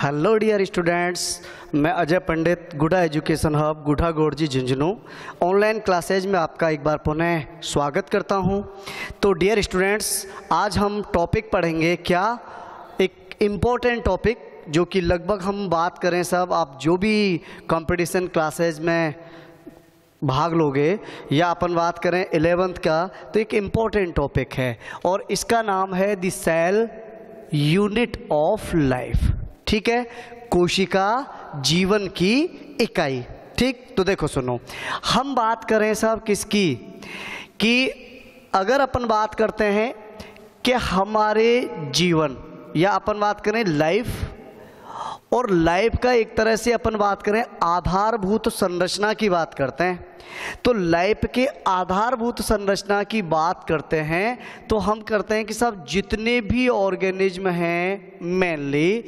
Hello dear students, मैं Ajay Pandit, Gudha education hub, Gudha Gorji Jhunjhunu online classes में आपका एक बार पुनः स्वागत करता हूं। तो डियर स्टूडेंट्स, आज हम टॉपिक पढ़ेंगे क्या, एक इम्पोर्टेंट टॉपिक जो कि लगभग हम बात करें सब, आप जो भी कंपटीशन क्लासेज में भाग लोगे या अपन बात करें 11th का, तो एक इम्पोर्टेंट टॉपिक है और इसका नाम है the cell unit of life. ठीक है, कोशिका जीवन की इकाई। ठीक, तो देखो सुनो, हम बात करें साहब किसकी, कि अगर अपन बात करते हैं कि हमारे जीवन या अपन बात करें लाइफ, और लाइफ का एक तरह से अपन बात करें आधारभूत संरचना की बात करते हैं, तो लाइफ के आधारभूत संरचना की बात करते हैं तो हम करते हैं कि सब जितने भी ऑर्गेनिज्म हैं मेनली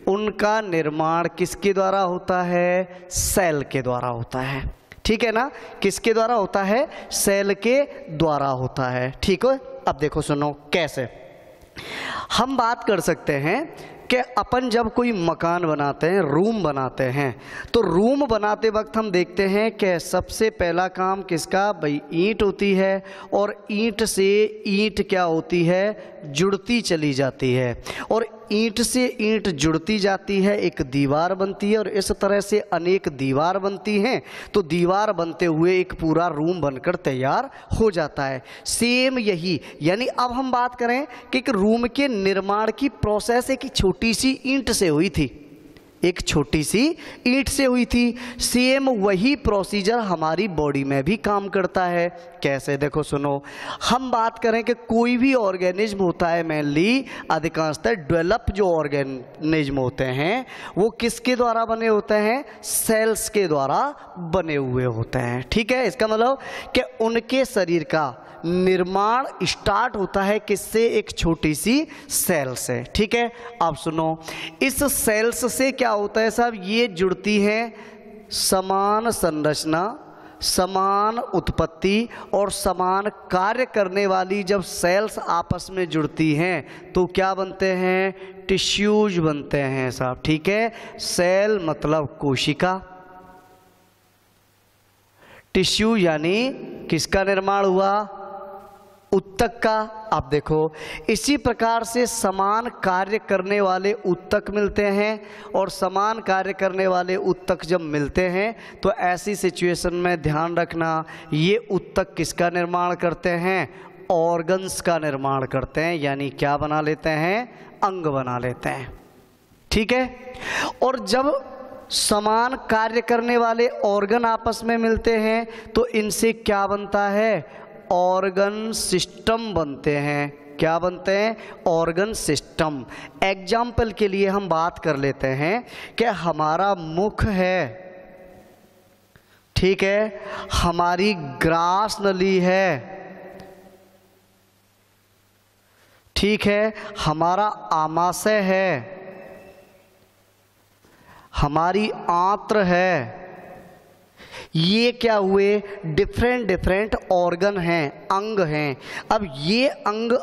उनका निर्माण किसके द्वारा होता है, सेल के द्वारा होता है। ठीक है ना, किसके द्वारा होता है, सेल के द्वारा होता है। ठीक है, अब देखो सुनो कैसे हम बात कर सकते हैं कि अपन जब कोई मकान बनाते हैं, रूम बनाते हैं, तो रूम बनाते वक्त हम देखते हैं कि सबसे पहला काम किसका, भाई ईंट होती है, और ईंट से ईंट क्या होती है, जुड़ती चली जाती है, और ईंट से ईंट जुड़ती जाती है, एक दीवार बनती है, और इस तरह से अनेक दीवार बनती हैं, तो दीवार बनते हुए एक पूरा रूम बनकर तैयार हो जाता है। सेम यही, यानी अब हम बात करें कि एक रूम के निर्माण की प्रोसेस एक छोटी सी ईंट से हुई थी, एक छोटी सी ईंट से हुई थी। सेम वही प्रोसीजर हमारी बॉडी में भी काम करता है। कैसे, देखो सुनो, हम बात करें कि कोई भी ऑर्गेनिज्म होता है, मेनली अधिकांशतः डेवलप जो ऑर्गेनिज्म होते हैं वो किसके द्वारा बने होते हैं, सेल्स के द्वारा बने हुए होते हैं। ठीक है, इसका मतलब कि उनके शरीर का निर्माण स्टार्ट होता है किससे, एक छोटी सी सेल से। ठीक है, आप सुनो, इस सेल्स से क्या होता है साहब, ये जुड़ती है समान संरचना, समान उत्पत्ति और समान कार्य करने वाली जब सेल्स आपस में जुड़ती हैं तो क्या बनते हैं, टिश्यूज बनते हैं साहब। ठीक है, सेल मतलब कोशिका, टिश्यू यानी किसका निर्माण हुआ, उत्तक का। आप देखो, इसी प्रकार से समान कार्य करने वाले उत्तक मिलते हैं, और समान कार्य करने वाले उत्तक जब मिलते हैं तो ऐसी सिचुएशन में ध्यान रखना, ये उत्तक किसका निर्माण करते हैं, ऑर्गन्स का निर्माण करते हैं, यानी क्या बना लेते हैं, अंग बना लेते हैं। ठीक है, और जब समान कार्य करने वाले ऑर्गन आपस में मिलते हैं तो इनसे क्या बनता है, ऑर्गन सिस्टम बनते हैं। क्या बनते हैं, ऑर्गन सिस्टम। एग्जाम्पल के लिए हम बात कर लेते हैं कि हमारा मुख है, ठीक है, हमारी ग्रास नली है, ठीक है, हमारा आमाशय है, हमारी आंत्र है। ये क्या हुए, डिफरेंट डिफरेंट ऑर्गन हैं, अंग हैं। अब ये अंग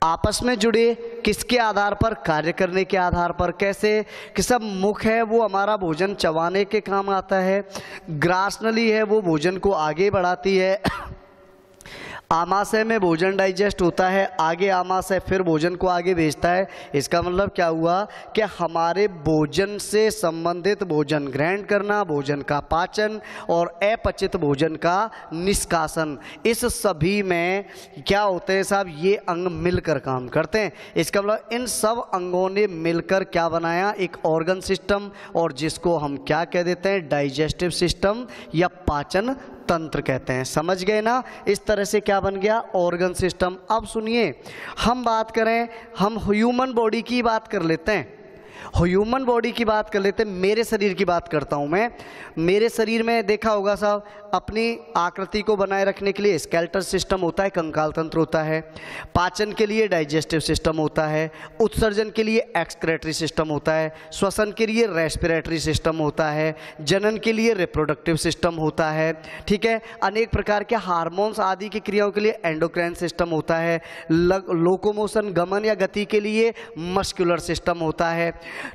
आपस में जुड़े किसके आधार पर, कार्य करने के आधार पर। कैसे कि सब मुख है वो हमारा भोजन चबाने के काम आता है, ग्रास नली है वो भोजन को आगे बढ़ाती है, आमाशय में भोजन डाइजेस्ट होता है, आगे आमाशय फिर भोजन को आगे भेजता है। इसका मतलब क्या हुआ कि हमारे भोजन से संबंधित भोजन ग्रहण करना, भोजन का पाचन और अपचित भोजन का निष्कासन, इस सभी में क्या होते हैं साहब, ये अंग मिलकर काम करते हैं। इसका मतलब इन सब अंगों ने मिलकर क्या बनाया, एक ऑर्गन सिस्टम, और जिसको हम क्या कह देते हैं, डाइजेस्टिव सिस्टम या पाचन तंत्र कहते हैं। समझ गए ना, इस तरह से क्या बन गया, ऑर्गन सिस्टम। अब सुनिए, हम बात करें, हम ह्यूमन बॉडी की बात कर लेते हैं, ह्यूमन बॉडी की बात कर लेते हैं, मेरे शरीर की बात करता हूं मैं। मेरे शरीर में देखा होगा साहब, अपनी आकृति को बनाए रखने के लिए स्केलेटल सिस्टम होता है, कंकाल तंत्र होता है, पाचन के लिए डाइजेस्टिव सिस्टम होता है, उत्सर्जन के लिए एक्सक्रेटरी सिस्टम होता है, श्वसन के लिए रेस्पिरेटरी सिस्टम होता है, जनन के लिए रिप्रोडक्टिव सिस्टम होता है। ठीक है, अनेक प्रकार के हार्मोन्स आदि की क्रियाओं के लिए एंडोक्राइन सिस्टम होता है, लोकोमोशन गमन या गति के लिए मस्कुलर सिस्टम होता है,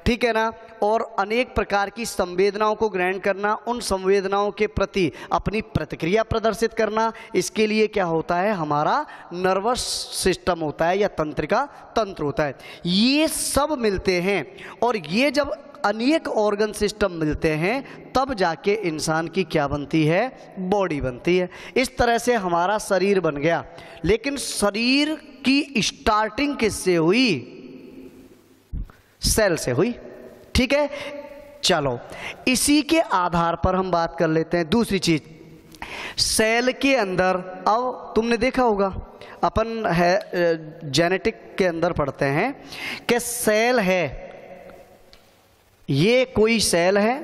ठीक है ना, और अनेक प्रकार की संवेदनाओं को ग्रहण करना, उन संवेदनाओं के प्रति अपनी प्रतिक्रिया प्रदर्शित करना, इसके लिए क्या होता है, हमारा नर्वस सिस्टम होता है या तंत्रिका तंत्र होता है। ये सब मिलते हैं, और ये जब अनेक ऑर्गन सिस्टम मिलते हैं तब जाके इंसान की क्या बनती है, बॉडी बनती है। इस तरह से हमारा शरीर बन गया। लेकिन शरीर की स्टार्टिंग किससे हुई, सेल से हुई, ठीक है। चलो इसी के आधार पर हम बात कर लेते हैं दूसरी चीज, सेल के अंदर। अब तुमने देखा होगा, अपन है जेनेटिक के अंदर पढ़ते हैं कि सेल है, ये कोई सेल है,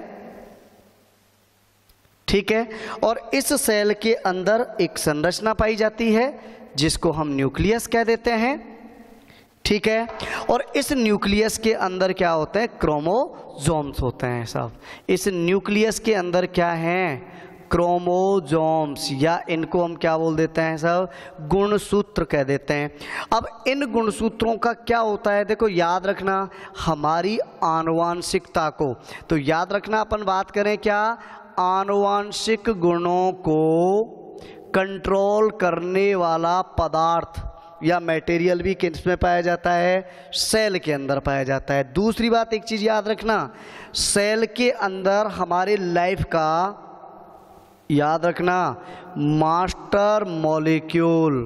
ठीक है, और इस सेल के अंदर एक संरचना पाई जाती है जिसको हम न्यूक्लियस कह देते हैं, ठीक है। और इस न्यूक्लियस के अंदर क्या होते हैं, क्रोमोसोम्स होते हैं साहब। इस न्यूक्लियस के अंदर क्या है, क्रोमोसोम्स, या इनको हम क्या बोल देते हैं सब, गुणसूत्र कह देते हैं। अब इन गुणसूत्रों का क्या होता है, देखो याद रखना, हमारी आनुवांशिकता को, तो याद रखना अपन बात करें क्या, आनुवांशिक गुणों को कंट्रोल करने वाला पदार्थ या मटेरियल भी किसमें पाया जाता है, सेल के अंदर पाया जाता है। दूसरी बात एक चीज याद रखना, सेल के अंदर हमारे लाइफ का, याद रखना, मास्टर मॉलिक्यूल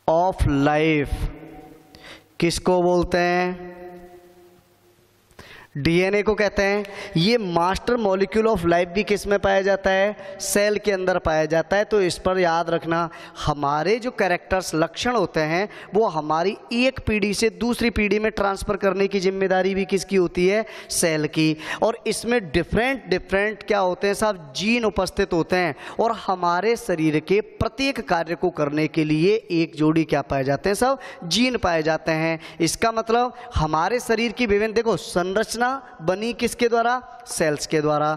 ऑफ लाइफ किसको बोलते हैं, डीएनए को कहते हैं। ये मास्टर मॉलिक्यूल ऑफ लाइफ भी किस में पाया जाता है, सेल के अंदर पाया जाता है। तो इस पर याद रखना, हमारे जो कैरेक्टर्स, लक्षण होते हैं, वो हमारी एक पीढ़ी से दूसरी पीढ़ी में ट्रांसफर करने की जिम्मेदारी भी किसकी होती है, सेल की। और इसमें डिफरेंट क्या होते हैं साहब, जीन उपस्थित होते हैं, और हमारे शरीर के प्रत्येक कार्य को करने के लिए एक जोड़ी क्या पाए जाते हैं साहब, जीन पाए जाते हैं। इसका मतलब हमारे शरीर की विभिन्न, देखो संरचना बनी किसके द्वारा, सेल्स के द्वारा।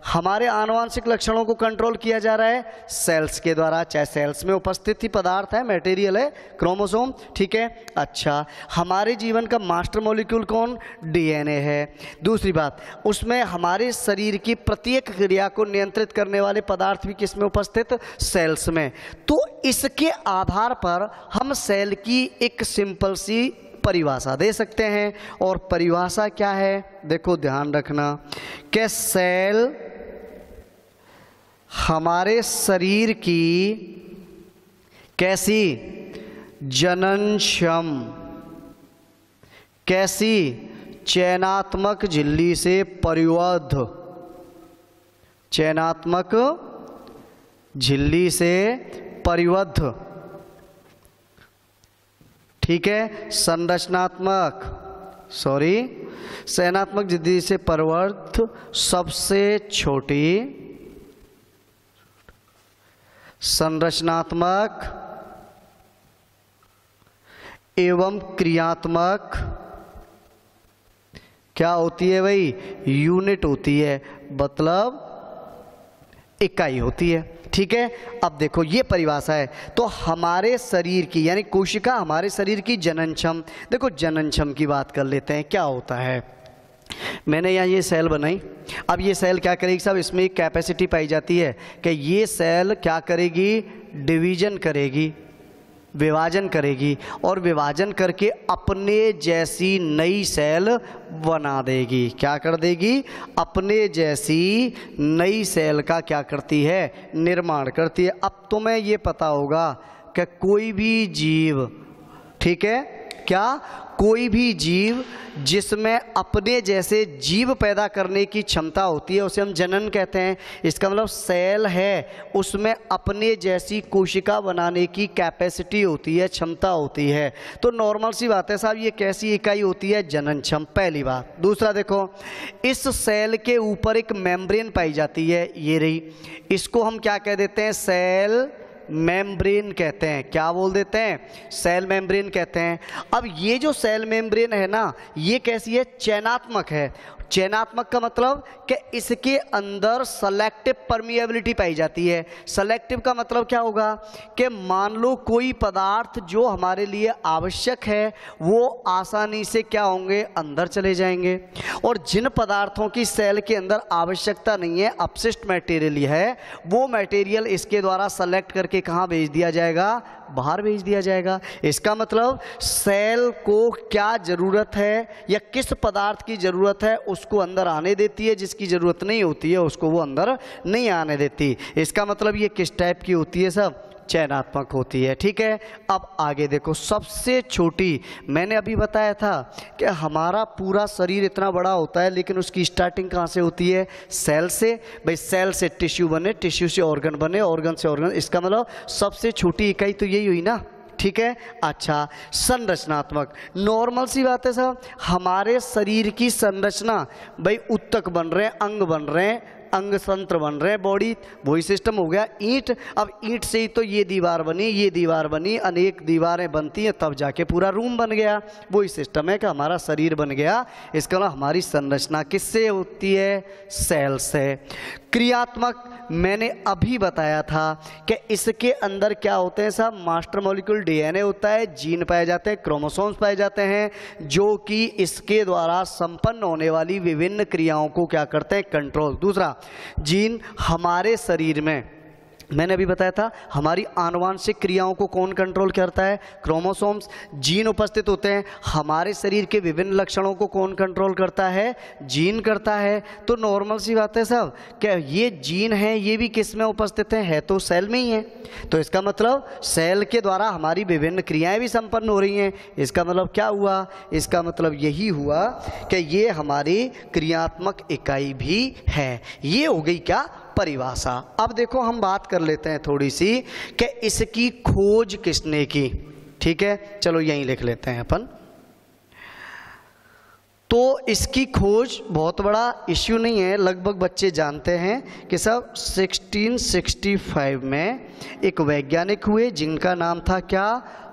हमारे आनुवांशिक लक्षणों को कंट्रोल किया जा रहा है सेल्स के द्वारा, चाहे सेल्स में उपस्थित ही पदार्थ है, मटेरियल है, क्रोमोसोम, ठीक है। अच्छा, हमारे जीवन का मास्टर मॉलिक्यूल कौन, डीएनए है। दूसरी बात, उसमें हमारे शरीर की प्रत्येक क्रिया को नियंत्रित करने वाले पदार्थ भी किसमें उपस्थित, सेल्स में। तो इसके आधार पर हम सेल की एक सिंपल सी परिभाषा दे सकते हैं। और परिभाषा क्या है, देखो ध्यान रखना कि सेल हमारे शरीर की कैसी, जननक्षम, कैसी, चयनात्मक झिल्ली से परिबद्ध, चयनात्मक झिल्ली से परिबद्ध, ठीक है, संरचनात्मक, चयनात्मक झिल्ली से परिबद्ध सबसे छोटी संरचनात्मक एवं क्रियात्मक क्या होती है भाई, यूनिट होती है, मतलब इकाई होती है, ठीक है। अब देखो ये परिभाषा है। तो हमारे शरीर की, यानी कोशिका हमारे शरीर की जननक्षम, देखो जननक्षम की बात कर लेते हैं, क्या होता है। मैंने यहाँ ये सेल बनाई, अब ये सेल क्या करेगी साहब, इसमें एक कैपेसिटी पाई जाती है कि ये सेल क्या करेगी, डिवीजन करेगी, विभाजन करेगी, और विभाजन करके अपने जैसी नई सेल बना देगी। क्या कर देगी, अपने जैसी नई सेल का क्या करती है, निर्माण करती है। अब तुम्हें ये पता होगा कि कोई भी जीव, ठीक है, क्या, कोई भी जीव जिसमें अपने जैसे जीव पैदा करने की क्षमता होती है उसे हम जनन कहते हैं। इसका मतलब सेल है, उसमें अपने जैसी कोशिका बनाने की कैपेसिटी होती है, क्षमता होती है। तो नॉर्मल सी बात है साहब, ये कैसी इकाई होती है, जननक्षम, पहली बात। दूसरा देखो, इस सेल के ऊपर एक मेम्ब्रेन पाई जाती है, ये रही, इसको हम क्या कह देते हैं, सेल मेम्ब्रेन कहते हैं। क्या बोल देते हैं, सेल मेम्ब्रेन कहते हैं। अब ये जो सेल मेम्ब्रेन है ना, ये कैसी है, चयनात्मक है। चयनात्मक का मतलब कि इसके अंदर सेलेक्टिव परमिएबिलिटी पाई जाती है। सेलेक्टिव का मतलब क्या होगा कि मान लो कोई पदार्थ जो हमारे लिए आवश्यक है वो आसानी से क्या होंगे, अंदर चले जाएंगे, और जिन पदार्थों की सेल के अंदर आवश्यकता नहीं है, अपशिष्ट मटेरियल है, वो मटेरियल इसके द्वारा सेलेक्ट करके कहाँ भेज दिया जाएगा, बाहर भेज दिया जाएगा। इसका मतलब सेल को क्या जरूरत है या किस पदार्थ की जरूरत है उसको अंदर आने देती है, जिसकी जरूरत नहीं होती है उसको वो अंदर नहीं आने देती। इसका मतलब ये किस टाइप की होती है, सब चयनात्मक होती है। ठीक है, अब आगे देखो, सबसे छोटी, मैंने अभी बताया था कि हमारा पूरा शरीर इतना बड़ा होता है लेकिन उसकी स्टार्टिंग कहाँ से होती है, सेल से। भाई सेल से टिश्यू बने, टिश्यू से ऑर्गन बने, ऑर्गन से ऑर्गन, इसका मतलब सबसे छोटी इकाई तो यही हुई ना। ठीक है, अच्छा, संरचनात्मक, नॉर्मल सी बात है साहब, हमारे शरीर की संरचना, भाई उत्तक बन रहे हैं, अंग बन रहे हैं, अंग तंत्र बन रहे हैं, बॉडी, वही सिस्टम हो गया ईंट। अब ईंट से ही तो ये दीवार बनी, ये दीवार बनी, अनेक दीवारें बनती हैं तब जाके पूरा रूम बन गया। वही सिस्टम है कि हमारा शरीर बन गया। इसका मतलब हमारी संरचना किससे होती है, सेल से। क्रियात्मक मैंने अभी बताया था कि इसके अंदर क्या होते हैं साहब, मास्टर मॉलिक्यूल डीएनए होता है, जीन पाए जाते हैं, क्रोमोसोम्स पाए जाते हैं, जो कि इसके द्वारा संपन्न होने वाली विभिन्न क्रियाओं को क्या करते हैं, कंट्रोल। दूसरा, जीन हमारे शरीर में, मैंने अभी बताया था, हमारी आनुवांशिक क्रियाओं को कौन कंट्रोल करता है, क्रोमोसोम्स। जीन उपस्थित होते हैं, हमारे शरीर के विभिन्न लक्षणों को कौन कंट्रोल करता है, जीन करता है। तो नॉर्मल सी बात है साहब, क्या ये जीन है, ये भी किस में उपस्थित है तो सेल में ही है। तो इसका मतलब सेल के द्वारा हमारी विभिन्न क्रियाएं भी संपन्न हो रही हैं। इसका मतलब क्या हुआ, इसका मतलब यही हुआ कि ये हमारी क्रियात्मक इकाई भी है। ये हो गई क्या, परिभाषा। अब देखो हम बात कर लेते हैं थोड़ी सी कि इसकी खोज किसने की। ठीक है, चलो यहीं लिख लेते हैं अपन। तो इसकी खोज बहुत बड़ा इश्यू नहीं है, लगभग बच्चे जानते हैं कि सब 1665 में एक वैज्ञानिक हुए जिनका नाम था क्या,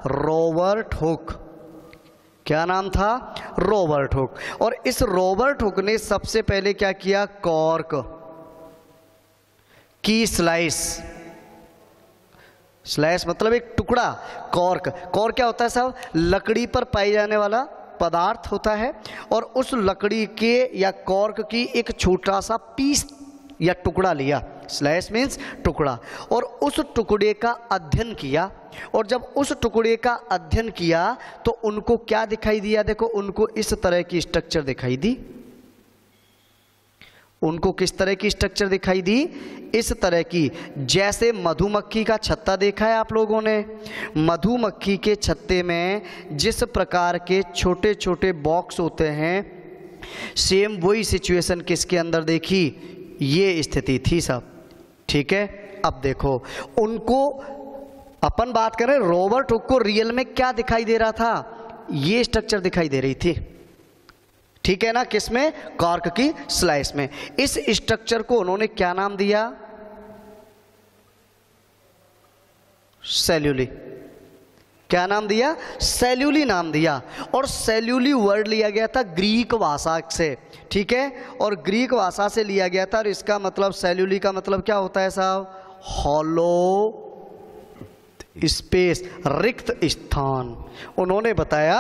रॉबर्ट हुक। क्या नाम था, रॉबर्ट हुक। और इस रॉबर्ट हुक ने सबसे पहले क्या किया, कॉर्क की स्लाइस, स्लाइस मतलब एक टुकड़ा, कॉर्क। कॉर्क क्या होता है साहब, लकड़ी पर पाई जाने वाला पदार्थ होता है, और उस लकड़ी के या कॉर्क की एक छोटा सा पीस या टुकड़ा लिया, स्लाइस मीन्स टुकड़ा, और उस टुकड़े का अध्ययन किया। और जब उस टुकड़े का अध्ययन किया तो उनको क्या दिखाई दिया, देखो उनको इस तरह की स्ट्रक्चर दिखाई दी। उनको किस तरह की स्ट्रक्चर दिखाई दी, इस तरह की, जैसे मधुमक्खी का छत्ता देखा है आप लोगों ने, मधुमक्खी के छत्ते में जिस प्रकार के छोटे छोटे बॉक्स होते हैं, सेम वही सिचुएशन किसके अंदर देखी, ये स्थिति थी सब। ठीक है, अब देखो उनको, अपन बात करें रॉबर्ट हुक को रियल में क्या दिखाई दे रहा था, ये स्ट्रक्चर दिखाई दे रही थी। ठीक है ना, किसमें, कॉर्क की स्लाइस में। इस स्ट्रक्चर को उन्होंने क्या नाम दिया, सेल्यूली। क्या नाम दिया, सेल्यूली नाम दिया। और सेल्यूली वर्ड लिया गया था ग्रीक भाषा से। ठीक है, और ग्रीक भाषा से लिया गया था, और इसका मतलब सेल्यूली का मतलब क्या होता है साहब, हॉलो स्पेस, रिक्त स्थान। उन्होंने बताया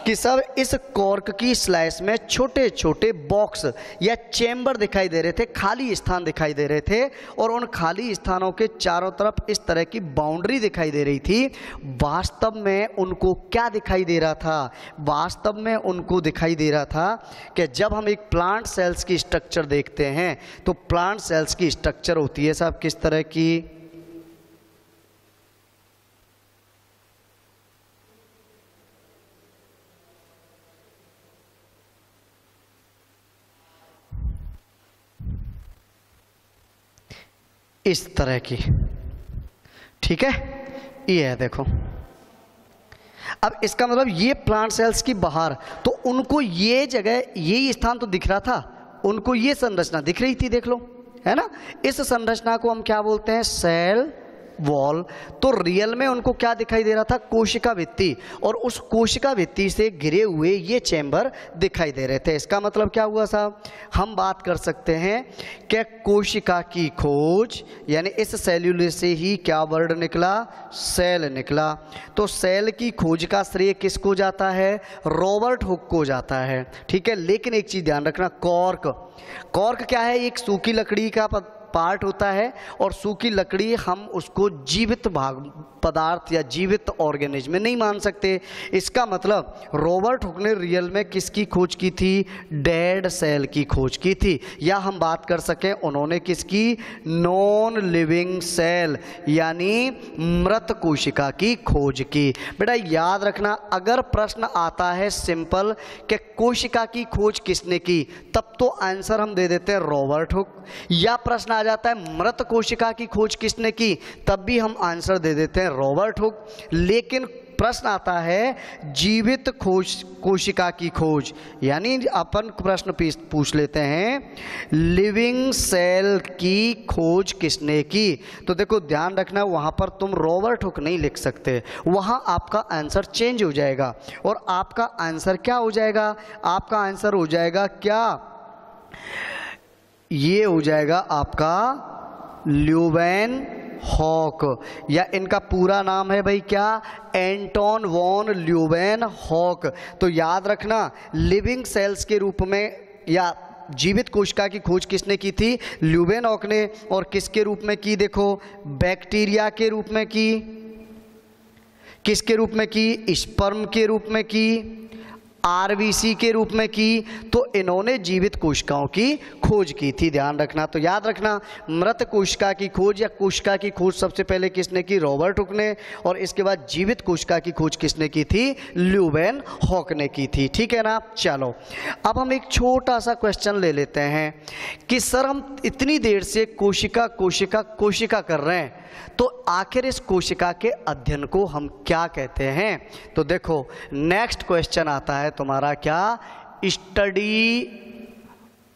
कि सब इस कॉर्क की स्लाइस में छोटे छोटे बॉक्स या चेंबर दिखाई दे रहे थे, खाली स्थान दिखाई दे रहे थे, और उन खाली स्थानों के चारों तरफ इस तरह की बाउंड्री दिखाई दे रही थी। वास्तव में उनको क्या दिखाई दे रहा था, वास्तव में उनको दिखाई दे रहा था कि जब हम एक प्लांट सेल्स की स्ट्रक्चर देखते हैं तो प्लांट सेल्स की स्ट्रक्चर होती है साहब किस तरह की, इस तरह की। ठीक है, ये है देखो। अब इसका मतलब ये प्लांट सेल्स की बाहर, तो उनको ये जगह, यही स्थान तो दिख रहा था, उनको ये संरचना दिख रही थी, देख लो, है ना। इस संरचना को हम क्या बोलते हैं, सेल वॉल, तो रियल में उनको क्या दिखाई दे रहा था? कोशिका भित्ति, और उस कोशिका भित्ति से घिरे हुए ये चैम्बर दिखाई दे रहे थे। इसका मतलब क्या हुआ साहब? हम बात कर सकते हैं कि कोशिका की खोज, यानी इस सेल्यूल से ही क्या वर्ड निकला? सेल निकला। तो सेल की खोज का श्रेय किसको जाता है? रॉबर्ट हुक को जाता है, ठीक है। लेकिन एक चीज ध्यान रखना, कॉर्क क्या है? एक सूखी लकड़ी का पार्ट होता है, और सूखी लकड़ी हम उसको जीवित भाग पदार्थ या जीवित ऑर्गेनिज्म में नहीं मान सकते। इसका मतलब रॉबर्ट हुक ने रियल में किसकी खोज की थी? डेड सेल की खोज की थी। या हम बात कर सकें उन्होंने किसकी? नॉन लिविंग सेल यानी मृत कोशिका की खोज की। बेटा याद रखना, अगर प्रश्न आता है सिंपल कि कोशिका की खोज किसने की, तब तो आंसर हम दे देते हैं रॉबर्ट हुक। या प्रश्न आ जाता है मृत कोशिका की खोज किसने की, तब भी हम आंसर दे देते हैं रॉबर्ट हुक। लेकिन प्रश्न आता है जीवित कोशिका की खोज, यानी अपन प्रश्न पूछ लेते हैं लिविंग सेल की खोज किसने की, तो देखो ध्यान रखना, वहां पर तुम रॉबर्ट हुक नहीं लिख सकते, वहां आपका आंसर चेंज हो जाएगा। और आपका आंसर क्या हो जाएगा? आपका आंसर हो जाएगा क्या? ये हो जाएगा आपका ल्यूवेन हॉक, या इनका पूरा नाम है भाई क्या? Anton van Leeuwenhoek. तो याद रखना, लिविंग सेल्स के रूप में या जीवित कोशिका की खोज किसने की थी? ल्यूवेन हॉक ने। और किसके रूप में की? देखो, बैक्टीरिया के रूप में की, किसके रूप में की? स्पर्म के रूप में की, आरबीसी के रूप में की। तो इन्होंने जीवित कोशिकाओं की खोज की थी, ध्यान रखना। तो याद रखना, मृत कोशिका की खोज या कोशिका की खोज सबसे पहले किसने की? रॉबर्ट हुक ने। और इसके बाद जीवित कोशिका की खोज किसने की थी? ल्यूवेन हॉक ने की थी, ठीक है ना। चलो अब हम एक छोटा सा क्वेश्चन ले लेते हैं कि सर हम इतनी देर से कोशिका कोशिका कोशिका कर रहे हैं, तो आखिर इस कोशिका के अध्ययन को हम क्या कहते हैं? तो देखो नेक्स्ट क्वेश्चन आता है तुम्हारा क्या? स्टडी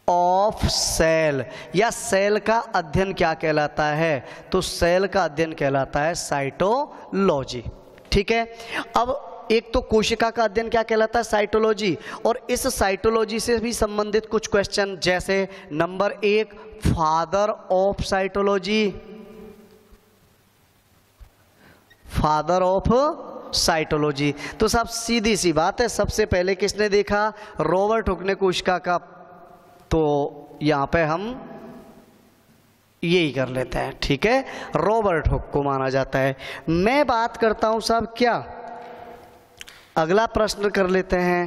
ऑफ सेल, या सेल का अध्ययन क्या कहलाता है? तो सेल का अध्ययन कहलाता है साइटोलॉजी, ठीक है। अब एक तो कोशिका का अध्ययन क्या कहलाता है? साइटोलॉजी। और इस साइटोलॉजी से भी संबंधित कुछ क्वेश्चन, जैसे number 1 father of cytology, father of cytology. तो साहब सीधी सी बात है, सबसे पहले किसने देखा? रॉबर्ट हुक ने कोशिका का। तो यहां पे हम यही कर लेते हैं, ठीक है, रॉबर्ट हुक को माना जाता है। मैं बात करता हूं साहब क्या, अगला प्रश्न कर लेते हैं।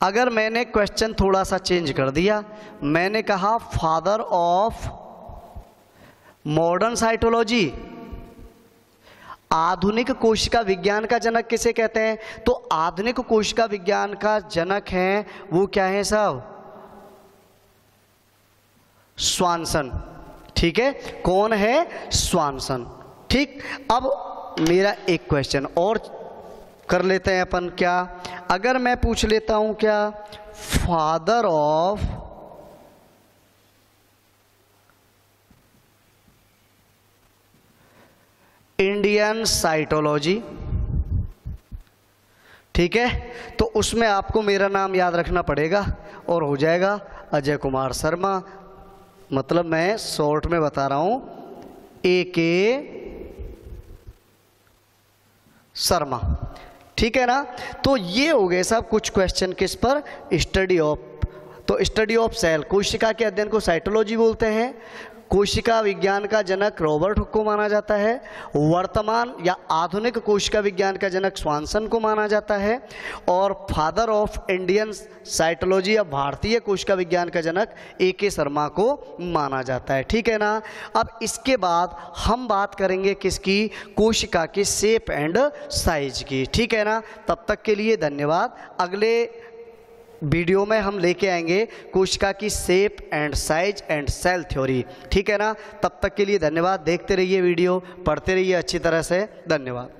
अगर मैंने क्वेश्चन थोड़ा सा चेंज कर दिया, मैंने कहा फादर ऑफ मॉडर्न साइटोलॉजी, आधुनिक कोशिका विज्ञान का जनक किसे कहते हैं? तो आधुनिक कोशिका विज्ञान का जनक है वो क्या है साहब? स्वानसन, ठीक है। कौन है? स्वानसन, ठीक। अब मेरा एक क्वेश्चन और कर लेते हैं अपन, क्या अगर मैं पूछ लेता हूं क्या फादर ऑफ इंडियन साइटोलॉजी, ठीक है, तो उसमें आपको मेरा नाम याद रखना पड़ेगा और हो जाएगा अजय कुमार शर्मा। मतलब मैं शॉर्ट में बता रहा हूं, AK शर्मा, ठीक है ना। तो ये हो गए साहब कुछ क्वेश्चन किस पर? Study of. तो स्टडी ऑफ सेल, कोशिका के अध्ययन को साइटोलॉजी बोलते हैं। कोशिका विज्ञान का जनक रॉबर्ट हुक को माना जाता है। वर्तमान या आधुनिक कोशिका विज्ञान का जनक स्वानसन को माना जाता है। और फादर ऑफ इंडियन साइटोलॉजी या भारतीय कोशिका विज्ञान का जनक AK शर्मा को माना जाता है, ठीक है ना। अब इसके बाद हम बात करेंगे किसकी? कोशिका के शेप एंड साइज की, ठीक है ना। तब तक के लिए धन्यवाद। अगले वीडियो में हम लेके आएंगे कोशिका की shape and size and cell theory, ठीक है ना। तब तक के लिए धन्यवाद। देखते रहिए वीडियो, पढ़ते रहिए अच्छी तरह से। धन्यवाद।